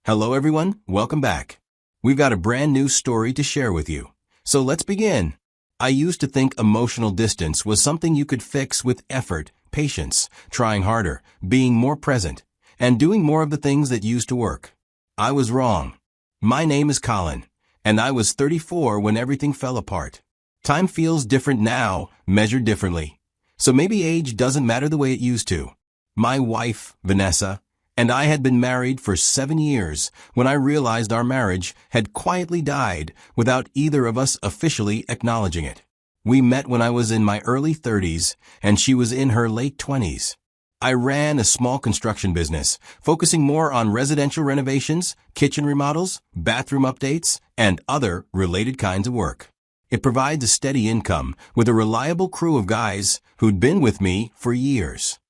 Hello everyone, welcome back. We've got a brand new story to share with you. So let's begin. I used to think emotional distance was something you could fix with effort, patience, trying harder, being more present, and doing more of the things that used to work. I was wrong. My name is Colin, and I was 34 when everything fell apart. Time feels different now, measured differently. So maybe age doesn't matter the way it used to. My wife, Vanessa, and I had been married for 7 years when I realized our marriage had quietly died without either of us officially acknowledging it. We met when I was in my early 30s and she was in her late 20s. I ran a small construction business, focusing more on residential renovations, kitchen remodels, bathroom updates, and other related kinds of work. It provides a steady income with a reliable crew of guys who'd been with me for years.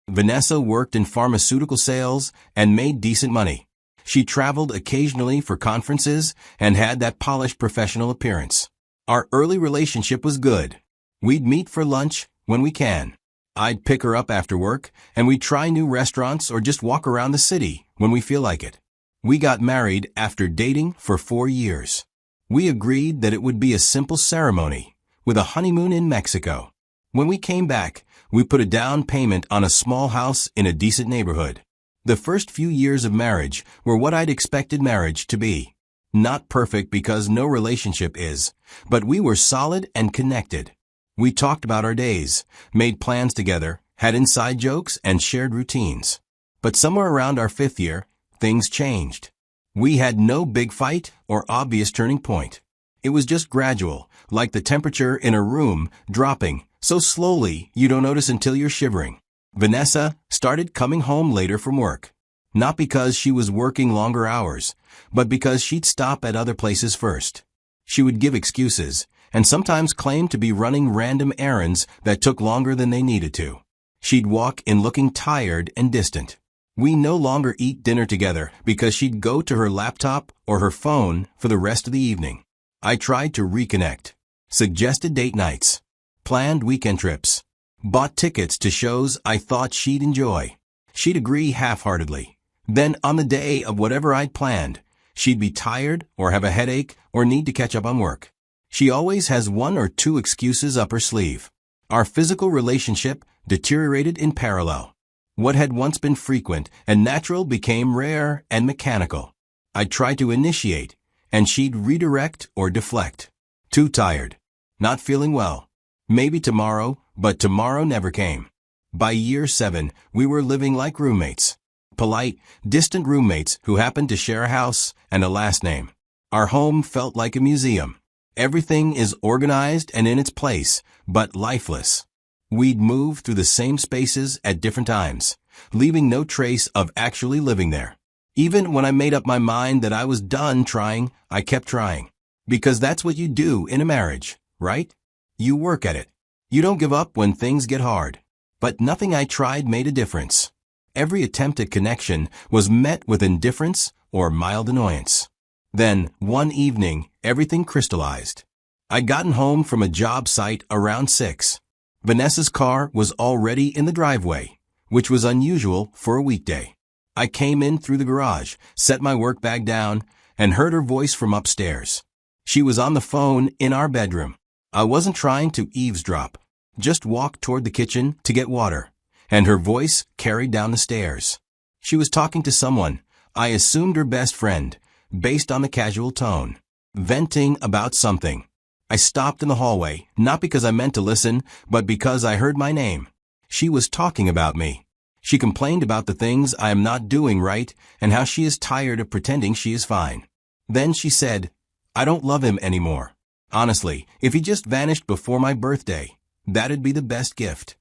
Vanessa worked in pharmaceutical sales and made decent money. She traveled occasionally for conferences and had that polished professional appearance. Our early relationship was good. We'd meet for lunch when we can. I'd pick her up after work, and we'd try new restaurants or just walk around the city when we feel like it. We got married after dating for 4 years. We agreed that it would be a simple ceremony, with a honeymoon in Mexico. When we came back, we put a down payment on a small house in a decent neighborhood. The first few years of marriage were what I'd expected marriage to be. Not perfect because no relationship is, but we were solid and connected. We talked about our days, made plans together, had inside jokes, and shared routines. But somewhere around our 5th year, things changed. We had no big fight or obvious turning point. It was just gradual, like the temperature in a room dropping so slowly you don't notice until you're shivering. Vanessa started coming home later from work. Not because she was working longer hours, but because she'd stop at other places first. She would give excuses, and sometimes claim to be running random errands that took longer than they needed to. She'd walk in looking tired and distant. We no longer eat dinner together because she'd go to her laptop or her phone for the rest of the evening. I tried to reconnect, suggested date nights, planned weekend trips, bought tickets to shows I thought she'd enjoy. She'd agree half-heartedly. Then on the day of whatever I'd planned, she'd be tired or have a headache or need to catch up on work. She always has 1 or 2 excuses up her sleeve. Our physical relationship deteriorated in parallel. What had once been frequent and natural became rare and mechanical. I'd try to initiate, and she'd redirect or deflect. Too tired. Not feeling well. Maybe tomorrow, but tomorrow never came. By year 7, we were living like roommates. Polite, distant roommates who happened to share a house and a last name. Our home felt like a museum. Everything is organized and in its place, but lifeless. We'd move through the same spaces at different times, leaving no trace of actually living there. Even when I made up my mind that I was done trying, I kept trying. Because that's what you do in a marriage, right? You work at it. You don't give up when things get hard. But nothing I tried made a difference. Every attempt at connection was met with indifference or mild annoyance. Then, one evening, everything crystallized. I'd gotten home from a job site around 6. Vanessa's car was already in the driveway, which was unusual for a weekday. I came in through the garage, set my work bag down, and heard her voice from upstairs. She was on the phone in our bedroom. I wasn't trying to eavesdrop, just walked toward the kitchen to get water, and her voice carried down the stairs. She was talking to someone, I assumed her best friend, based on the casual tone, venting about something. I stopped in the hallway, not because I meant to listen, but because I heard my name. She was talking about me. She complained about the things I am not doing right and how she is tired of pretending she is fine. Then she said, I don't love him anymore. Honestly, if he just vanished before my birthday, that'd be the best gift.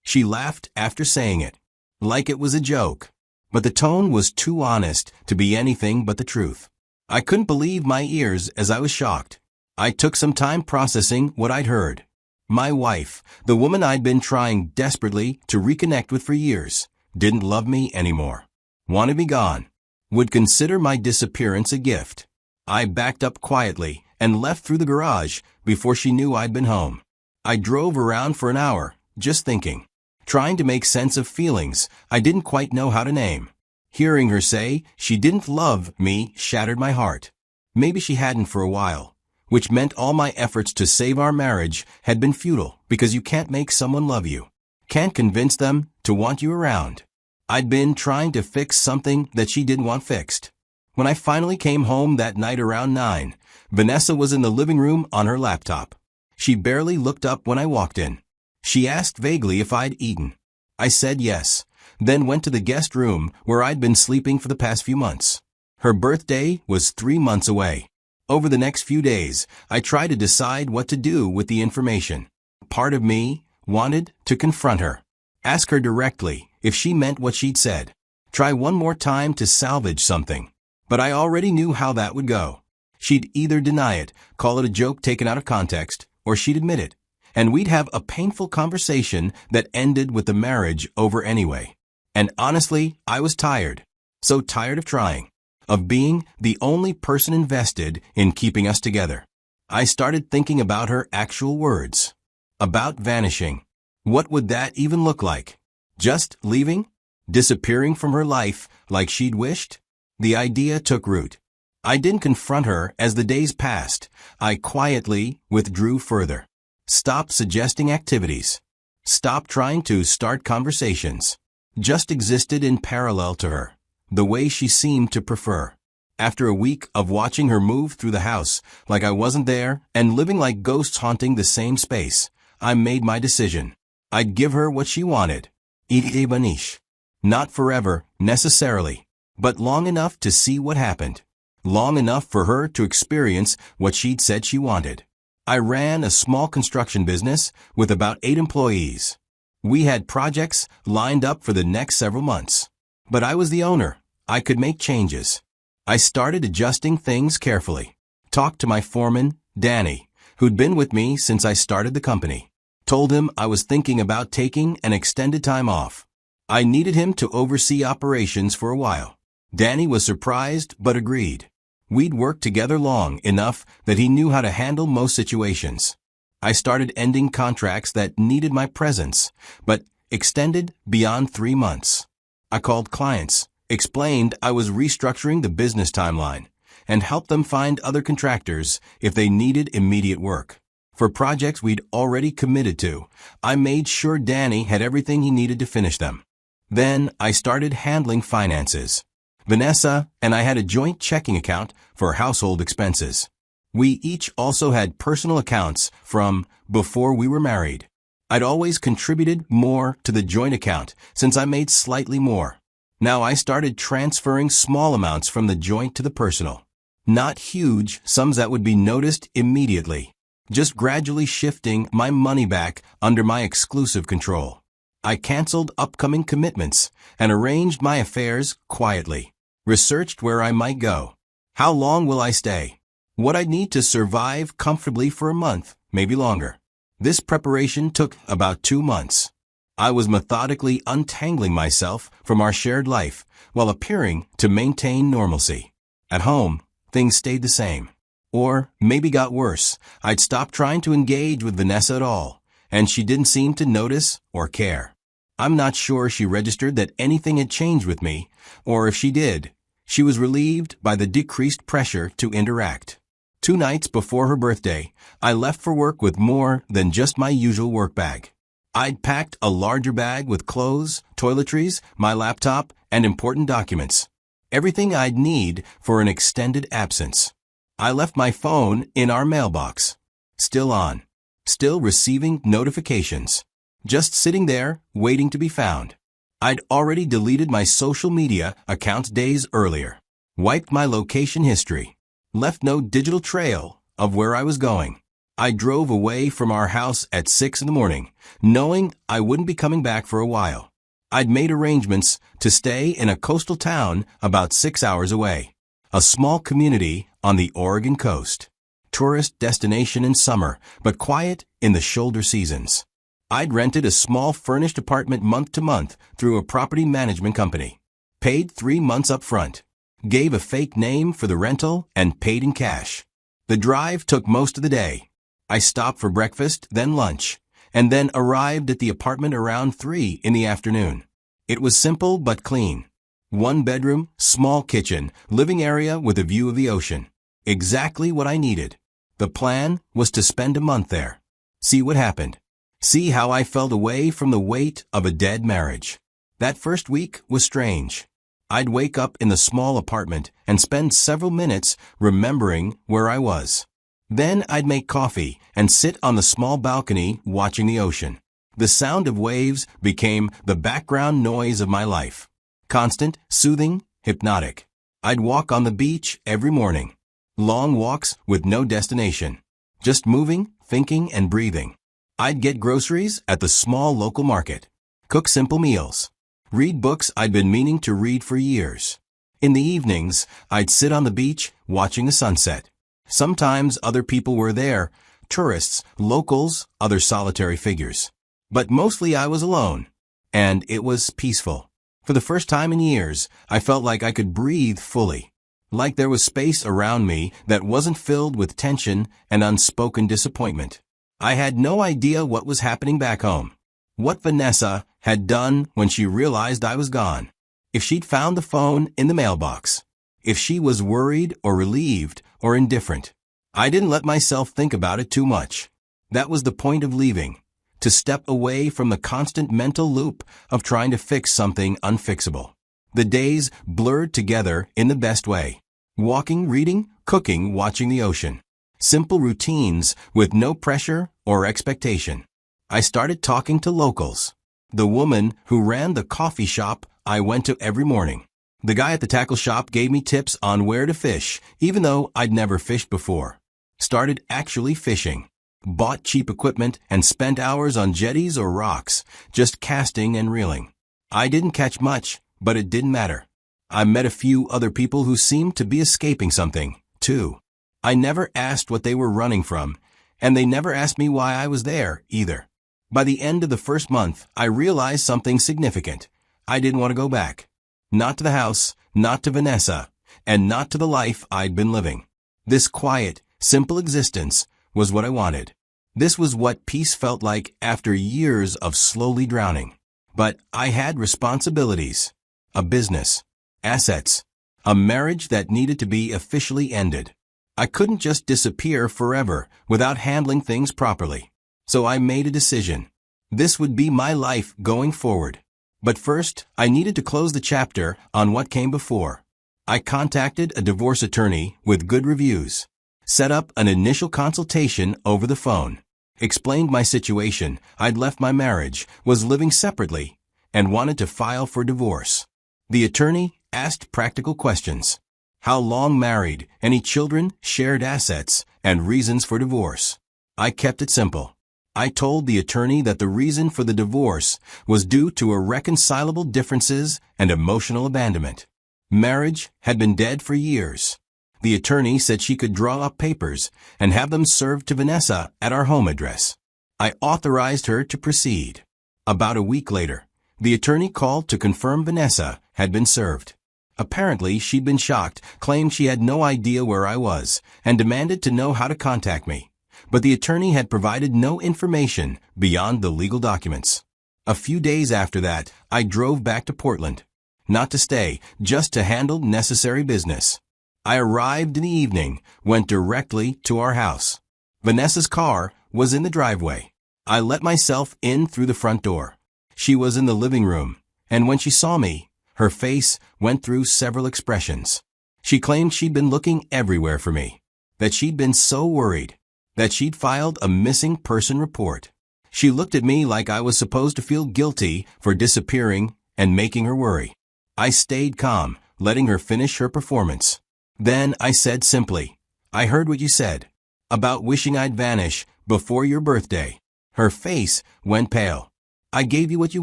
She laughed after saying it, like it was a joke. But the tone was too honest to be anything but the truth. I couldn't believe my ears as I was shocked. I took some time processing what I'd heard. My wife, the woman I'd been trying desperately to reconnect with for years, didn't love me anymore. Wanted me gone. Would consider my disappearance a gift. I backed up quietly and left through the garage before she knew I'd been home. I drove around for an hour, just thinking, trying to make sense of feelings I didn't quite know how to name. Hearing her say she didn't love me shattered my heart. Maybe she hadn't for a while, which meant all my efforts to save our marriage had been futile because you can't make someone love you. Can't convince them to want you around. I'd been trying to fix something that she didn't want fixed. When I finally came home that night around 9, Vanessa was in the living room on her laptop. She barely looked up when I walked in. She asked vaguely if I'd eaten. I said yes, then went to the guest room where I'd been sleeping for the past few months. Her birthday was 3 months away. Over the next few days, I tried to decide what to do with the information. Part of me wanted to confront her. Ask her directly if she meant what she'd said. Try one more time to salvage something. But I already knew how that would go. She'd either deny it, call it a joke taken out of context, or she'd admit it. And we'd have a painful conversation that ended with the marriage over anyway. And honestly, I was tired. So tired of trying. Of being the only person invested in keeping us together. I started thinking about her actual words. About vanishing. What would that even look like? Just leaving? Disappearing from her life like she'd wished? The idea took root. I didn't confront her as the days passed. I quietly withdrew further. Stopped suggesting activities. Stopped trying to start conversations. Just existed in parallel to her, the way she seemed to prefer. After a week of watching her move through the house like I wasn't there and living like ghosts haunting the same space, I made my decision. I'd give her what she wanted. Ite banish. Not forever, necessarily, but long enough to see what happened. Long enough for her to experience what she'd said she wanted. I ran a small construction business with about 8 employees. We had projects lined up for the next several months. But I was the owner. I could make changes. I started adjusting things carefully. Talked to my foreman, Danny, who'd been with me since I started the company. Told him I was thinking about taking an extended time off. I needed him to oversee operations for a while. Danny was surprised but agreed. We'd worked together long enough that he knew how to handle most situations. I started ending contracts that needed my presence, but extended beyond 3 months. I called clients, explained I was restructuring the business timeline, and helped them find other contractors if they needed immediate work. For projects we'd already committed to, I made sure Danny had everything he needed to finish them. Then I started handling finances. Vanessa and I had a joint checking account for household expenses. We each also had personal accounts from before we were married. I'd always contributed more to the joint account since I made slightly more. Now I started transferring small amounts from the joint to the personal. Not huge sums that would be noticed immediately. Just gradually shifting my money back under my exclusive control. I canceled upcoming commitments and arranged my affairs quietly. Researched where I might go. How long will I stay? What I'd need to survive comfortably for a month, maybe longer. This preparation took about 2 months. I was methodically untangling myself from our shared life while appearing to maintain normalcy. At home, things stayed the same. Or maybe got worse. I'd stopped trying to engage with Vanessa at all, and she didn't seem to notice or care. I'm not sure she registered that anything had changed with me, or if she did, she was relieved by the decreased pressure to interact. 2 nights before her birthday, I left for work with more than just my usual work bag. I'd packed a larger bag with clothes, toiletries, my laptop, and important documents. Everything I'd need for an extended absence. I left my phone in our mailbox. Still on. Still receiving notifications. Just sitting there, waiting to be found. I'd already deleted my social media accounts days earlier. Wiped my location history. Left no digital trail of where I was going. I drove away from our house at 6 in the morning, knowing I wouldn't be coming back for a while. I'd made arrangements to stay in a coastal town about 6 hours away. A small community on the Oregon coast. Tourist destination in summer, but quiet in the shoulder seasons. I'd rented a small furnished apartment month to month through a property management company. Paid 3 months up front. Gave a fake name for the rental and paid in cash. The drive took most of the day. I stopped for breakfast, then lunch, and then arrived at the apartment around 3 in the afternoon. It was simple but clean. One bedroom, small kitchen, living area with a view of the ocean. Exactly what I needed. The plan was to spend a month there. See what happened. See how I felt away from the weight of a dead marriage. That first week was strange. I'd wake up in the small apartment and spend several minutes remembering where I was. Then I'd make coffee and sit on the small balcony watching the ocean. The sound of waves became the background noise of my life. Constant, soothing, hypnotic. I'd walk on the beach every morning. Long walks with no destination. Just moving, thinking, and breathing. I'd get groceries at the small local market. Cook simple meals. Read books I'd been meaning to read for years. In the evenings, I'd sit on the beach watching the sunset. Sometimes other people were there, tourists, locals, other solitary figures. But mostly I was alone. And it was peaceful. For the first time in years, I felt like I could breathe fully. Like there was space around me that wasn't filled with tension and unspoken disappointment. I had no idea what was happening back home. What Vanessa had done when she realized I was gone. If she'd found the phone in the mailbox. If she was worried or relieved or indifferent. I didn't let myself think about it too much. That was the point of leaving. To step away from the constant mental loop of trying to fix something unfixable. The days blurred together in the best way. Walking, reading, cooking, watching the ocean. Simple routines with no pressure or expectation. I started talking to locals. The woman who ran the coffee shop I went to every morning. The guy at the tackle shop gave me tips on where to fish, even though I'd never fished before. Started actually fishing. Bought cheap equipment and spent hours on jetties or rocks, just casting and reeling. I didn't catch much, but it didn't matter. I met a few other people who seemed to be escaping something, too. I never asked what they were running from, and they never asked me why I was there, either. By the end of the first month, I realized something significant. I didn't want to go back. Not to the house, not to Vanessa, and not to the life I'd been living. This quiet, simple existence was what I wanted. This was what peace felt like after years of slowly drowning. But I had responsibilities. A business. Assets. A marriage that needed to be officially ended. I couldn't just disappear forever without handling things properly. So I made a decision. This would be my life going forward. But first, I needed to close the chapter on what came before. I contacted a divorce attorney with good reviews. Set up an initial consultation over the phone. Explained my situation. I'd left my marriage, was living separately, and wanted to file for divorce. The attorney asked practical questions. How long married, any children, shared assets, and reasons for divorce. I kept it simple. I told the attorney that the reason for the divorce was due to irreconcilable differences and emotional abandonment. Marriage had been dead for years. The attorney said she could draw up papers and have them served to Vanessa at our home address. I authorized her to proceed. About a week later, the attorney called to confirm Vanessa had been served. Apparently, she'd been shocked, claimed she had no idea where I was, and demanded to know how to contact me. But the attorney had provided no information beyond the legal documents. A few days after that, I drove back to Portland. Not to stay, just to handle necessary business. I arrived in the evening, went directly to our house. Vanessa's car was in the driveway. I let myself in through the front door. She was in the living room, and when she saw me, her face went through several expressions. She claimed she'd been looking everywhere for me, that she'd been so worried, that she'd filed a missing person report. She looked at me like I was supposed to feel guilty for disappearing and making her worry. I stayed calm, letting her finish her performance. Then I said simply, "I heard what you said, about wishing I'd vanish before your birthday." Her face went pale. "I gave you what you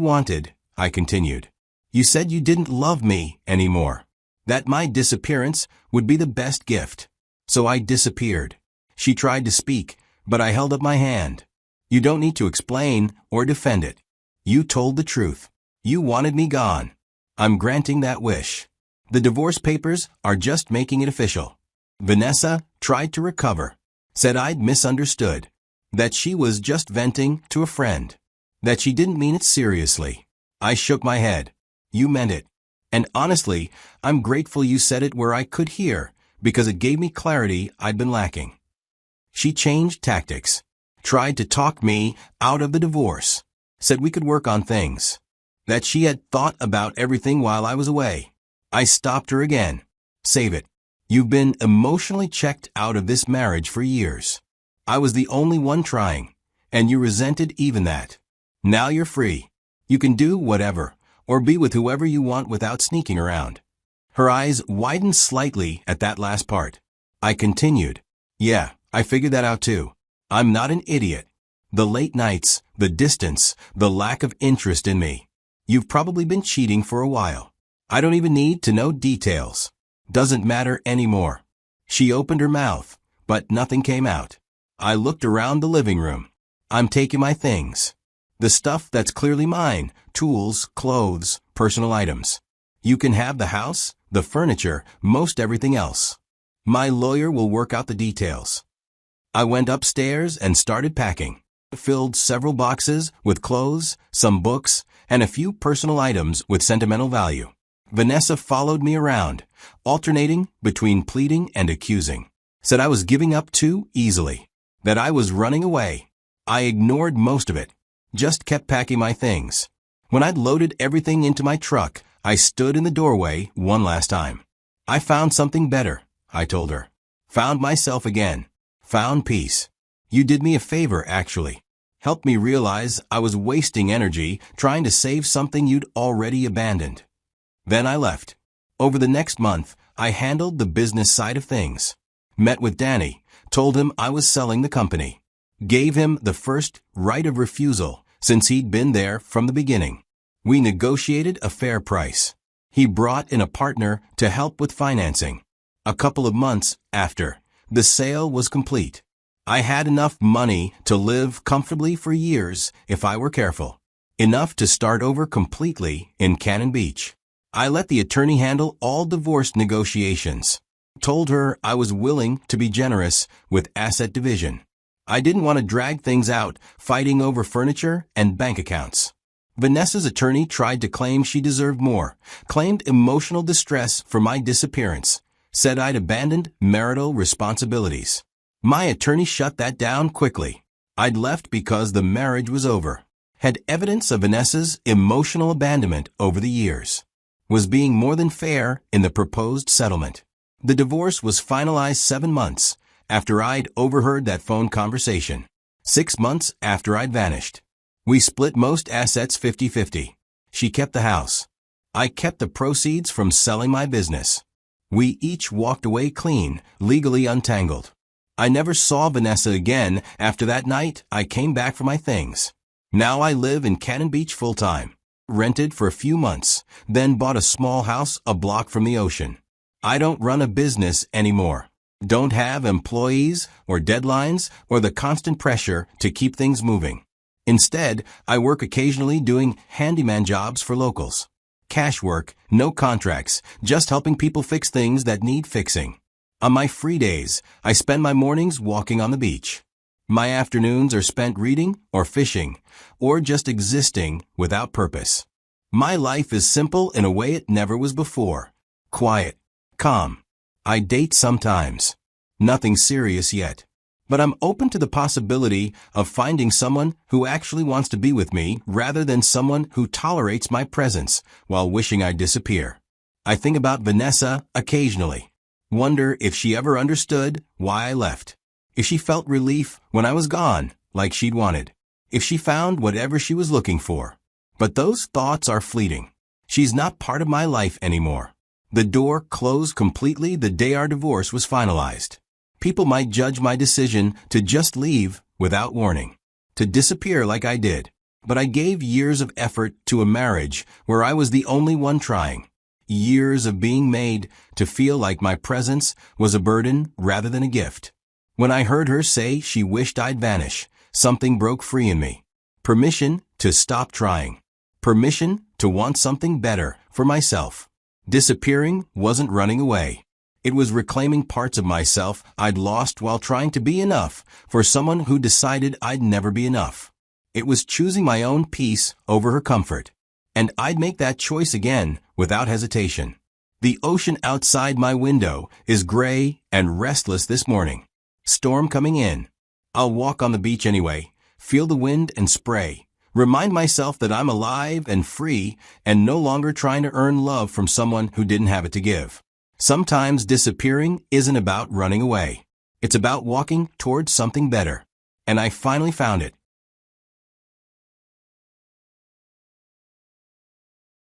wanted," I continued. "You said you didn't love me anymore, that my disappearance would be the best gift. So I disappeared." She tried to speak, but I held up my hand. "You don't need to explain or defend it. You told the truth. You wanted me gone. I'm granting that wish. The divorce papers are just making it official." Vanessa tried to recover, said I'd misunderstood, that she was just venting to a friend, that she didn't mean it seriously. I shook my head. "You meant it. And honestly, I'm grateful you said it where I could hear, because it gave me clarity I'd been lacking. She changed tactics, tried to talk me out of the divorce, said we could work on things, that she had thought about everything while I was away. I stopped her again. Save it. You've been emotionally checked out of this marriage for years. I was the only one trying, and you resented even that. Now you're free. You can do whatever, or be with whoever you want without sneaking around. Her eyes widened slightly at that last part. I continued. Yeah, I figured that out too. I'm not an idiot. The late nights, the distance, the lack of interest in me. You've probably been cheating for a while. I don't even need to know details. Doesn't matter anymore. She opened her mouth, but nothing came out. I looked around the living room. I'm taking my things. The stuff that's clearly mine, tools, clothes, personal items. You can have the house, the furniture, most everything else. My lawyer will work out the details. I went upstairs and started packing. Filled several boxes with clothes, some books, and a few personal items with sentimental value. Vanessa followed me around, alternating between pleading and accusing. Said I was giving up too easily, that I was running away. I ignored most of it, just kept packing my things. When I'd loaded everything into my truck, I stood in the doorway one last time. I found something better, I told her. Found myself again. Found peace. You did me a favor, actually. Helped me realize I was wasting energy trying to save something you'd already abandoned. Then I left. Over the next month, I handled the business side of things. Met with Danny, told him I was selling the company. Gave him the first right of refusal since he'd been there from the beginning. We negotiated a fair price. He brought in a partner to help with financing. A couple of months after, the sale was complete. I had enough money to live comfortably for years if I were careful. Enough to start over completely in Cannon Beach. I let the attorney handle all divorce negotiations. Told her I was willing to be generous with asset division. I didn't want to drag things out fighting over furniture and bank accounts. Vanessa's attorney tried to claim she deserved more, claimed emotional distress for my disappearance, said I'd abandoned marital responsibilities. My attorney shut that down quickly. I'd left because the marriage was over. Had evidence of Vanessa's emotional abandonment over the years. Was being more than fair in the proposed settlement. The divorce was finalized 7 months after I'd overheard that phone conversation. 6 months after I'd vanished. We split most assets 50-50. She kept the house. I kept the proceeds from selling my business. We each walked away clean, legally untangled. I never saw Vanessa again after that night I came back for my things. Now I live in Cannon Beach full-time. Rented for a few months, then bought a small house a block from the ocean. I don't run a business anymore. Don't have employees or deadlines or the constant pressure to keep things moving. Instead, I work occasionally doing handyman jobs for locals. Cash work, no contracts, just helping people fix things that need fixing. On my free days, I spend my mornings walking on the beach. My afternoons are spent reading or fishing, or just existing without purpose. My life is simple in a way it never was before. Quiet. Calm. I date sometimes. Nothing serious yet. But I'm open to the possibility of finding someone who actually wants to be with me rather than someone who tolerates my presence while wishing I'd disappear. I think about Vanessa occasionally. Wonder if she ever understood why I left. If she felt relief when I was gone, like she'd wanted. If she found whatever she was looking for. But those thoughts are fleeting. She's not part of my life anymore. The door closed completely the day our divorce was finalized. People might judge my decision to just leave without warning. To disappear like I did. But I gave years of effort to a marriage where I was the only one trying. Years of being made to feel like my presence was a burden rather than a gift. When I heard her say she wished I'd vanish, something broke free in me. Permission to stop trying. Permission to want something better for myself. Disappearing wasn't running away. It was reclaiming parts of myself I'd lost while trying to be enough for someone who decided I'd never be enough. It was choosing my own peace over her comfort. And I'd make that choice again without hesitation. The ocean outside my window is gray and restless this morning. Storm coming in. I'll walk on the beach anyway, feel the wind and spray, remind myself that I'm alive and free and no longer trying to earn love from someone who didn't have it to give. Sometimes disappearing isn't about running away. It's about walking towards something better. And I finally found it.